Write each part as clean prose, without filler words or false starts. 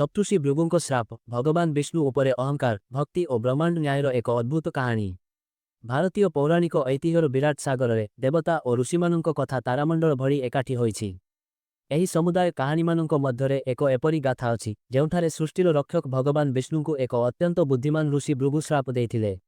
सप्तऋषि भृगुଙ୍କ श्राप भगवान विष्णु उपरे अहंकार भक्ति और ब्रह्मांड न्यायर एक अद्भुत कहानी। भारतीय पौराणिक ऐतिह्यर विराट सागर में देवता और ऋषिमानंक कथा तारामंडल भरी एकाठी होइछि। एही समुदाय कहानीमानंक मध्यरे एक एपरी गाथा अछि जेउठारे सृष्टिर रक्षक भगवान विष्णु को एक अत्यंत बुद्धिमान ऋषि भृगु श्राप देइथिले।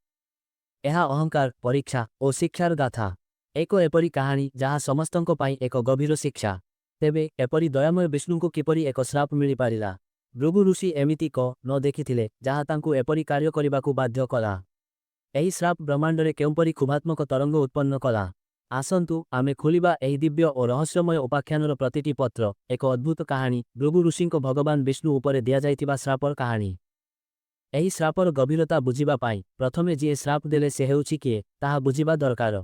एहा अहंकार परीक्षा और शिक्षार गाथा एक एपरी कहानी जहाँ समस्तंक पाई एक गभीर शिक्षा। तेबे एपरी दयामय विष्णु को किपरि एक श्राप मिली पारिला। भृगु ऋषि एमिति क न देखिथिले जहाँ तांकु एपरी कार्य करिबाकु बाध्य कला। एही श्राप ब्रह्मांडरे केउपरि क्षुभात्मक तरंग उत्पन्न कला। आसंतु आमे खोलिबा एही दिव्य और रहस्यमय उपाख्यानर प्रतिटी पत्र एक अद्भुत कहानी भृगु ऋषिंक भगवान विष्णु उपरे दिया जाइतिबा श्रापर कहानी। एही श्रापर गभीरता बुझिबा पाई प्रथमे जिए श्राप देले से हेउछि किए ताहा बुझिबा दरकार।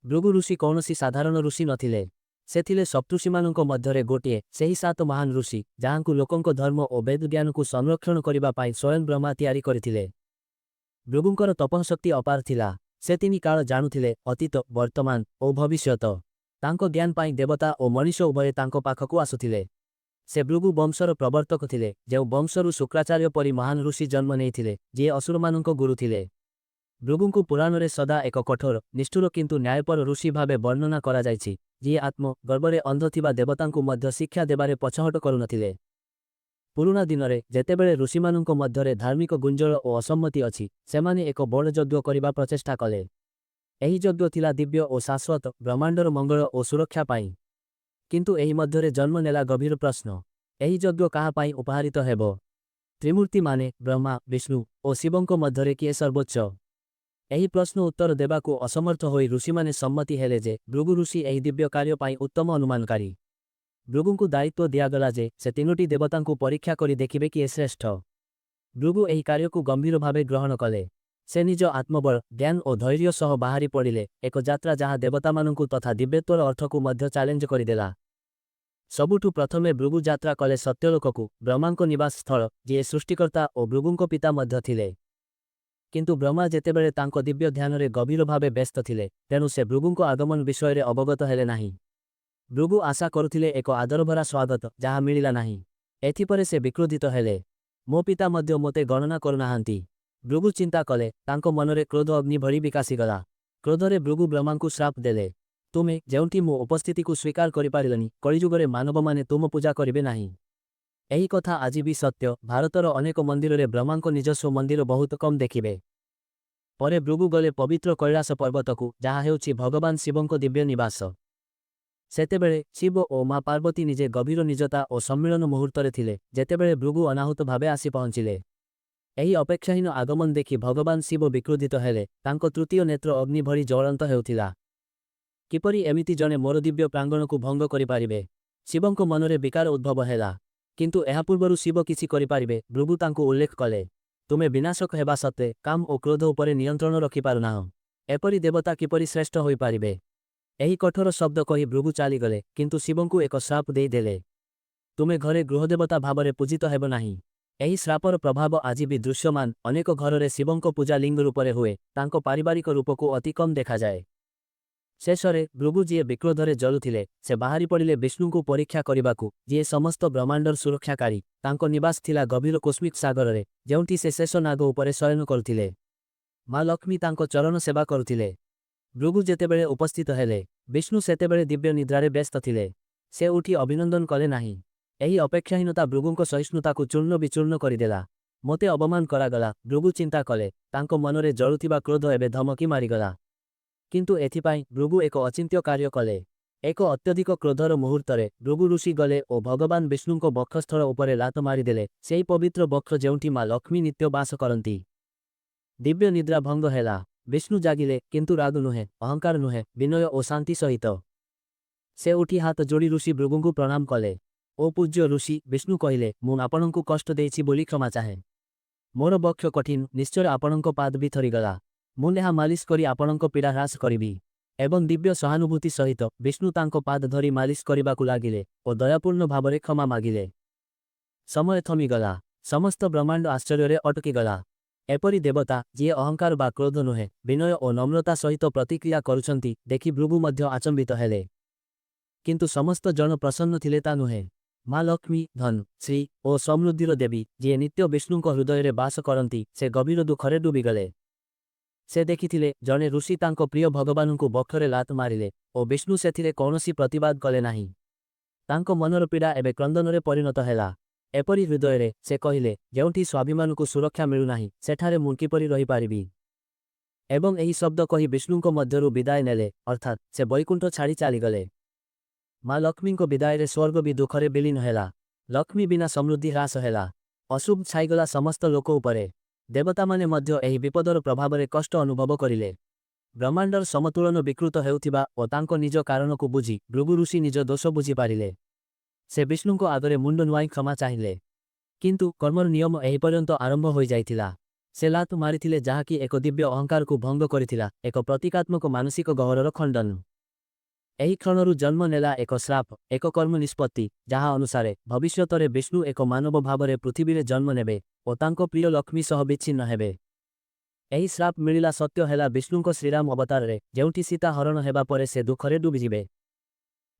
भृगु ऋषि कौनसी साधारण ऋषि नथिले। से थिले सप्तऋषिमानंक मध्यरे गोटिए सेही सात महान ऋषि जहाँकु लोकंक धर्म और वेद ज्ञान को संरक्षण करिबा पाई स्वयं ब्रह्मा तैयारी करथिले। भृगुंकर तपःशक्ति अपार थिला। से तिनी काल जानुथिले अतीत वर्तमान और भविष्यत। तांको ज्ञान पाई देवता और मनुष्य उभय तांको पाखकु आसुथिले। से भृगु वंशर प्रवर्तक थिले जेउ वंशरु शुक्राचार्य परि महान ऋषि जन्म नेइथिले जे असुरमानंक गुरु थिले। भृगुंकु पुराणरे सदा एक कठोर निष्ठुर किंतु न्यायपर ऋषि भावे वर्णना करा जायछि जी आत्म गर्भरे अंध थिबा देवतांकु मध्य शिक्षा देबारे पछहट करुनथिले। पुरुणा दिनरे जेतेबेले ऋषिमानंक मध्यरे धार्मिक गुंजल और असम्मति अछि सेमाने एक बड़ यज्ञ करिबा प्रचेष्टा कले। एही यज्ञ थिला दिव्य और शाश्वत ब्रह्मांडर मंगल और सुरक्षा पाई। किंतु एही मध्यरे जन्म नेला गभीर प्रश्न एही यज्ञ काहा पाई उपहारित हेबो। त्रिमूर्ति माने ब्रह्मा विष्णु और शिवंक मध्यरे किए सर्वोच्च। एही प्रश्न उत्तर देबाकु असमर्थ होई ऋषिमाने सम्मति हेले जे भृगु ऋषि एही दिव्य कार्य पाई उत्तम अनुमानकारी। भृगुंकु दायित्व दियागला जे से तीनोटी देवतांकु परीक्षा करी देखिबे किए श्रेष्ठ। भृगु एही कार्यकु गंभीर भावे ग्रहण कले। से निज आत्मबल ज्ञान और धैर्य सह बाहरी पड़िले एक यात्रा जहाँ देवतामानंकु तथा दिव्यत्वर अर्थकु मध्य चैलेंज करिदेला। सबुठु प्रथमे भृगु यात्रा कले सत्यलोककु ब्रह्मांक निवास स्थल जे सृष्टिकर्ता और भृगुंक पिता मध्य थिले। किंतु ब्रह्मा जेतेबेले तांको दिव्य ध्यानरे गभीर भावे व्यस्त थिले तेणु से भृगुंक आगमन विषय अवगत हेले नाही। भृगु आशा करुथिले एक आदरभरा स्वागत जहाँ मिलिला नाही। एथिपरे से विक्रोधित हेले मो पिता मध्य मोते गणना करुनाहांती। भृगु चिंता कले तांको मनरे क्रोध अग्नि भरी विकासीगला। क्रोधरे भृगु ब्रह्मांकु श्राप देले तुमे जेउंठी मो उपस्थितिकु स्वीकार करिपारिलनि कलिजुगरे मानवमाने तुम पूजा करिबे नाही। एही कथा आज भी सत्य। भारतर अनेक मंदिर ब्रह्मांक निजस्व मंदिर बहुत कम देखिबे। परे भृगु गले पवित्र कैलास पर्वतकु जहाँ हेउछि भगवान शिवंक दिव्य निवास। सेतेबेले शिव और माँ पार्वती निजे गभीर निजता और सम्मिलन मुहूर्तरे थिले जेतेबेले भृगु अनाहुत भावे आसी पहुंचिले। एही अपेक्षाहीन आगमन देखि भगवान शिव विक्रोधित हेले तांको तृतीय नेत्र अग्नि भरी ज्वलंत हेउथिला। किपरि एमिति जने मोर दिव्य प्रांगणकु भंग करिपारिबे। शिवंक मनरे विकार उद्भव हेला। किंतु एहा पूर्वरु शिव किछि करिपारिबे भृगु तांको उल्लेख कले। तुमे विनाशक हेबा सत्वे काम और क्रोध उपरे नियंत्रण रखि पारुनाह। एपरि देवता किपरि श्रेष्ठ होई पारिबे। एही कठोर शब्द कही भृगु चालीगले किंतु शिवंकु एक श्राप देई देले तुमे घरे गृहदेवता भावरे पूजित हेब नाही। एही श्रापर प्रभाव आज भी दृश्यमान। अनेक घररे शिवंक पूजा लिंग रूपरे हुए तांको पारिवारिक रूपको अति कम देखा जाए। शेषरे भृगु जी विक्रोधरे जलुथिले से बाहरी पड़िले विष्णुंकु परीक्षा करिबाकु जी समस्त ब्रह्मांडर सुरक्षाकारी। तांको निवास थिला गभीर कस्मिक सागररे जेउंठी से शेष नाग उपरे शयन करुथिले। माँ लक्ष्मी तांको चरण सेवा करुथिले। भृगु जेतेबेले उपस्थित हेले विष्णु सेतेबेले दिव्य निद्रारे व्यस्त थिले। से उठी अभिनंदन कले नाही। एही अपेक्षाहीनता भृगुंक सहिष्णुताकु चूर्ण विचूर्ण करिदेला। मोते अवमान करागला भृगु चिंता कले तांको मनरे जळुथिबा क्रोध एबे धमकी मारिगला। किंतु एथिपाई भृगु एक अचिंत्य कार्य कले। एक अत्यधिक क्रोधर मुहूर्तरे भृगु ऋषि गले और भगवान विष्णुंक बक्षस्थल उपरे लात मारिदेले सेही पवित्र बक्ष जेउंठी माँ लक्ष्मी नित्य बास करंती। दिव्य निद्रा भंग हेला। विष्णु जागिले किंतु राग नुहे अहंकार नुहे विनय और शांति सहित। से उठी हाथ जोड़ी ऋषि भृगुंकु प्रणाम कले। ओ पूज्य ऋषि विष्णु कहिले मु आपणंकु कष्ट देइछि बोली क्षमा चाहे। मोर बक्ष कठिन निश्चय आपणंक पाद भी थरीगला। मु नेहा मालिश करी आपणंक पीड़ा ह्रास करिबी। एवं दिव्य सहानुभूति सहित विष्णु तांको पाद धरी मालिश करिबाकु लागिले और दयापूर्ण भावरे क्षमा मागिले। समय थमीगला। समस्त ब्रह्मांड आश्चर्य अटकीगला। एपरी देवता जी अहंकार बा क्रोध नुहे विनय और नम्रता सहित प्रतिक्रिया करुछंती देखि भृगु मध्य आचंबित हेले। किंतु समस्त जन प्रसन्न थिले ता नुहे। ମା ଲକ୍ଷ୍ମୀ ଧନ ଶ୍ରୀ ଓ ସମୃଦ୍ଧିର ଦେବୀ ଯିଏ ନିତ୍ୟ ବିଷ୍ଣୁଙ୍କ ହୃଦୟରେ ବାସ କରନ୍ତି ସେ ଗଭୀର ଦୁଃଖରେ ଡୁବିଗଲେ। ସେ ଦେଖିଥିଲେ ଜଣେ ଋଷି ତାଙ୍କ ପ୍ରିୟ ଭଗବାନଙ୍କୁ ବକ୍ଷରେ ଲାତ ମାରିଲେ ଓ ବିଷ୍ଣୁ ସେଥିରେ କୌଣସି ପ୍ରତିବାଦ କଲେ ନାହିଁ। ତାଙ୍କ ମନର ପୀଡ଼ା ଏବେ କ୍ରନ୍ଦନରେ ପରିଣତ ହେଲା। ଏପରି ହୃଦୟରେ ସେ କହିଲେ ଯେଉଁଠି ସ୍ୱାଭିମାନକୁ ସୁରକ୍ଷା ମିଳୁନାହିଁ ସେଠାରେ ମୁଁ କିପରି ରହିପାରିବି। ଏବଂ ଏହି ଶବ୍ଦ କହି ବିଷ୍ଣୁଙ୍କ ମଧ୍ୟରୁ ବିଦାୟ ନେଲେ ଅର୍ଥାତ୍ ସେ ବୈକୁଣ୍ଠ ଛାଡ଼ି ଚାଲିଗଲେ। ମା ଲକ୍ଷ୍ମୀଙ୍କ ବିଦାୟରେ ସ୍ୱର୍ଗ ବି ଦୁଃଖରେ ବିଲୀନ ହେଲା। ଲକ୍ଷ୍ମୀ ବିନା ସମୃଦ୍ଧି ହ୍ରାସ ହେଲା। ଅଶୁଭ ଛାଇଗଲା ସମସ୍ତ ଲୋକ ଉପରେ। ଦେବତାମାନେ ମଧ୍ୟ ଏହି ବିପଦର ପ୍ରଭାବରେ କଷ୍ଟ ଅନୁଭବ କରିଲେ। ବ୍ରହ୍ମାଣ୍ଡର ସମତୁଳନ ବିକୃତ ହେଉଥିବା ଓ ତାଙ୍କ ନିଜ କାରଣକୁ ବୁଝି ଭୃଗୁ ଋଷି ନିଜ ଦୋଷ ବୁଝିପାରିଲେ। ସେ ବିଷ୍ଣୁଙ୍କ ଆଗରେ ମୁଣ୍ଡ ନୁଆଇଁ କ୍ଷମା ଚାହିଁଲେ। କିନ୍ତୁ କର୍ମର ନିୟମ ଏହିପର୍ଯ୍ୟନ୍ତ ଆରମ୍ଭ ହୋଇଯାଇଥିଲା। ସେ ଲାତ ମାରିଥିଲେ ଯାହାକି ଏକ ଦିବ୍ୟ ଅହଙ୍କାରକୁ ଭଙ୍ଗ କରିଥିଲା, ଏକ ପ୍ରତୀକାତ୍ମକ ମାନସିକ ଗହରର ଖଣ୍ଡନ। ଏହି କ୍ଷଣରୁ ଜନ୍ମ ନେଲା ଏକ ଶ୍ରାପ, ଏକ କର୍ମ ନିଷ୍ପତ୍ତି ଯାହା ଅନୁସାରେ ଭବିଷ୍ୟତରେ ବିଷ୍ଣୁ ଏକ ମାନବ ଭାବରେ ପୃଥିବୀରେ ଜନ୍ମ ନେବେ ଓ ତାଙ୍କ ପ୍ରିୟ ଲକ୍ଷ୍ମୀ ସହ ବିଚ୍ଛିନ୍ନ ହେବେ। ଏହି ଶ୍ରାପ ମିଳିଲା ସତ୍ୟ ହେଲା ବିଷ୍ଣୁଙ୍କ ଶ୍ରୀରାମ ଅବତାରରେ, ଯେଉଁଠି ସୀତା ହରଣ ହେବା ପରେ ସେ ଦୁଃଖରେ ଡୁବିଯିବେ।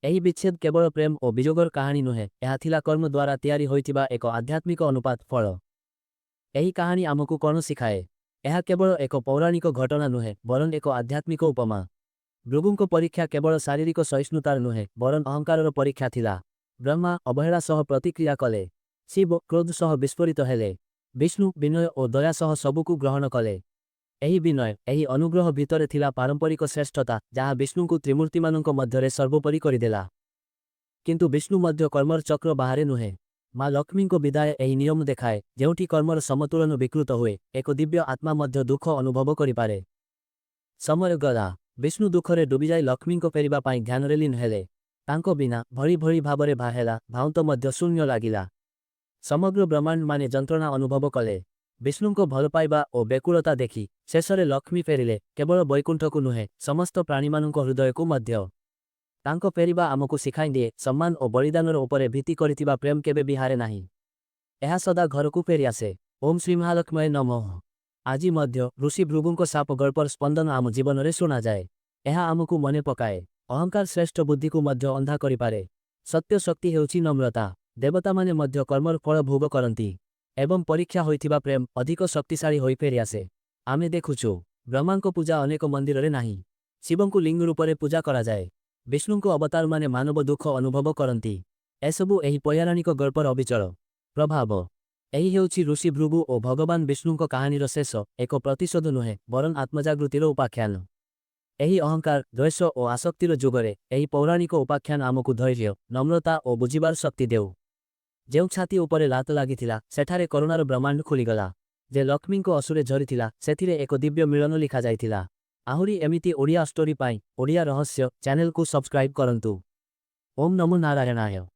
ଏହି ବିଚ୍ଛେଦ କେବଳ ପ୍ରେମ ଓ ବିଯୋଗର କାହାଣୀ ନୁହେଁ, ଏହା ଥିଲା କର୍ମ ଦ୍ୱାରା ତିଆରି ହୋଇଥିବା ଏକ ଆଧ୍ୟାତ୍ମିକ ଅନୁପାତ ଫଳ। ଏହି କାହାଣୀ ଆମକୁ କ'ଣ ଶିଖାଏ? ଏହା କେବଳ ଏକ ପୌରାଣିକ ଘଟଣା ନୁହେଁ ବରଂ ଏକ ଆଧ୍ୟାତ୍ମିକ ଉପମା। ଭୃଗୁଙ୍କ ପରୀକ୍ଷା କେବଳ ଶାରୀରିକ ସହିଷ୍ଣୁତାର ନୁହେଁ ବରଂ ଅହଙ୍କାରର ପରୀକ୍ଷା ଥିଲା। ବ୍ରହ୍ମା ଅବହେଳା ସହ ପ୍ରତିକ୍ରିୟା କଲେ। ଶିବ କ୍ରୋଧ ସହ ବିସ୍ଫୋରିତ ହେଲେ। ବିଷ୍ଣୁ ବିନୟ ଓ ଦୟା ସହ ସବୁକୁ ଗ୍ରହଣ କଲେ। ଏହି ବିନୟ, ଏହି ଅନୁଗ୍ରହ ଭିତରେ ଥିଲା ପାରମ୍ପରିକ ଶ୍ରେଷ୍ଠତା ଯାହା ବିଷ୍ଣୁଙ୍କୁ ତ୍ରିମୂର୍ତ୍ତିମାନଙ୍କ ମଧ୍ୟରେ ସର୍ବୋପରି କରିଦେଲା। କିନ୍ତୁ ବିଷ୍ଣୁ ମଧ୍ୟ କର୍ମର ଚକ୍ର ବାହାରେ ନୁହେଁ। ମା ଲକ୍ଷ୍ମୀଙ୍କ ବିଦାୟ ଏହି ନିୟମ ଦେଖାଏ, ଯେଉଁଠି କର୍ମର ସମତୁଳନ ବିକୃତ ହୁଏ ଏକ ଦିବ୍ୟ ଆତ୍ମା ମଧ୍ୟ ଦୁଃଖ ଅନୁଭବ କରିପାରେ। ସମୟ ଗଲା। ବିଷ୍ଣୁ ଦୁଃଖରେ ଡୁବିଯାଇ ଲକ୍ଷ୍ମୀଙ୍କ ଫେରିବା ପାଇଁ ଧ୍ୟାନରେ ଲୀନ ହେଲେ। ତାଙ୍କ ବିନା ଭଳି ଭଳି ଭାବରେ ହେଲା ଭାଉନ୍ତ ମଧ୍ୟ ଶୂନ୍ୟ ଲାଗିଲା। ସମଗ୍ର ବ୍ରହ୍ମାଣ୍ଡ ମାନେ ଯନ୍ତ୍ରଣା ଅନୁଭବ କଲେ। ବିଷ୍ଣୁଙ୍କ ଭଲପାଇବା ଓ ବେକୁଳତା ଦେଖି ଶେଷରେ ଲକ୍ଷ୍ମୀ ଫେରିଲେ, କେବଳ ବୈକୁଣ୍ଠକୁ ନୁହେଁ ସମସ୍ତ ପ୍ରାଣୀମାନଙ୍କ ହୃଦୟକୁ ମଧ୍ୟ। ତାଙ୍କ ଫେରିବା ଆମକୁ ଶିଖାଇଦିଏ ସମ୍ମାନ ଓ ବଳିଦାନର ଉପରେ ଭିତ୍ତି କରିଥିବା ପ୍ରେମ କେବେ ବି ହାରେ ନାହିଁ। ଏହା ସଦା ଘରକୁ ଫେରିଆସେ। ଓମ୍ ଶ୍ରୀ ମହାଲକ୍ଷ୍ମୀ ନମଃ। ଆଜି ମଧ୍ୟ ଋଷି ଭୃଗୁଙ୍କ ଶାପ ଗଳ୍ପର ସ୍ପନ୍ଦନ ଆମ ଜୀବନରେ ଶୁଣାଯାଏ। ଏହା ଆମକୁ ମନେ ପକାଏ ଅହଙ୍କାର ଶ୍ରେଷ୍ଠ ବୁଦ୍ଧିକୁ ମଧ୍ୟ ଅନ୍ଧା କରିପାରେ। ସତ୍ୟ ଶକ୍ତି ହେଉଛି ନମ୍ରତା। ଦେବତାମାନେ ମଧ୍ୟ କର୍ମର ଫଳ ଭୋଗ କରନ୍ତି ଏବଂ ପରୀକ୍ଷା ହୋଇଥିବା ପ୍ରେମ ଅଧିକ ଶକ୍ତିଶାଳୀ ହୋଇ ଫେରିଆସେ। ଆମେ ଦେଖୁଛୁ ବ୍ରହ୍ମାଙ୍କ ପୂଜା ଅନେକ ମନ୍ଦିରରେ ନାହିଁ। ଶିବଙ୍କୁ ଲିଙ୍ଗ ରୂପରେ ପୂଜା କରାଯାଏ। ବିଷ୍ଣୁଙ୍କ ଅବତାରମାନେ ମାନବ ଦୁଃଖ ଅନୁଭବ କରନ୍ତି। ଏସବୁ ଏହି ପୌରାଣିକ ଗଳ୍ପର ଅବିଚଳ ପ୍ରଭାବ। ଏହି ହେଉଛି ଋଷି ଭୃଗୁ ଓ ଭଗବାନ ବିଷ୍ଣୁଙ୍କ କାହାଣୀର ଶେଷ, ଏକ ପ୍ରତିଶୋଧ ନୁହେଁ ବରଂ ଆତ୍ମଜାଗୃତିର ଉପାଖ୍ୟାନ। ଏହି ଅହଙ୍କାର ଦ୍ୱେଷ ଓ ଆସକ୍ତିର ଯୁଗରେ ଏହି ପୌରାଣିକ ଉପାଖ୍ୟାନ ଆମକୁ ଧୈର୍ଯ୍ୟ, ନମ୍ରତା ଓ ବୁଝିବାର ଶକ୍ତି ଦେଉ। ଯେଉଁ ଛାତି ଉପରେ ଲାତ ଲାଗିଥିଲା ସେଠାରେ କରୁଣାର ବ୍ରହ୍ମାଣ୍ଡ ଖୋଲିଗଲା। ଯେ ଲକ୍ଷ୍ମୀଙ୍କ ଅସୁରେ ଝରିଥିଲା ସେଥିରେ ଏକ ଦିବ୍ୟ ମିଳନ ଲେଖାଯାଇଥିଲା। ଆହୁରି ଏମିତି ଓଡ଼ିଆ ଷ୍ଟୋରି ପାଇଁ ଓଡ଼ିଆ ରହସ୍ୟ ଚ୍ୟାନେଲକୁ ସବସ୍କ୍ରାଇବ୍ କରନ୍ତୁ। ଓମ୍ ନମୋ ନାରାୟଣାୟ।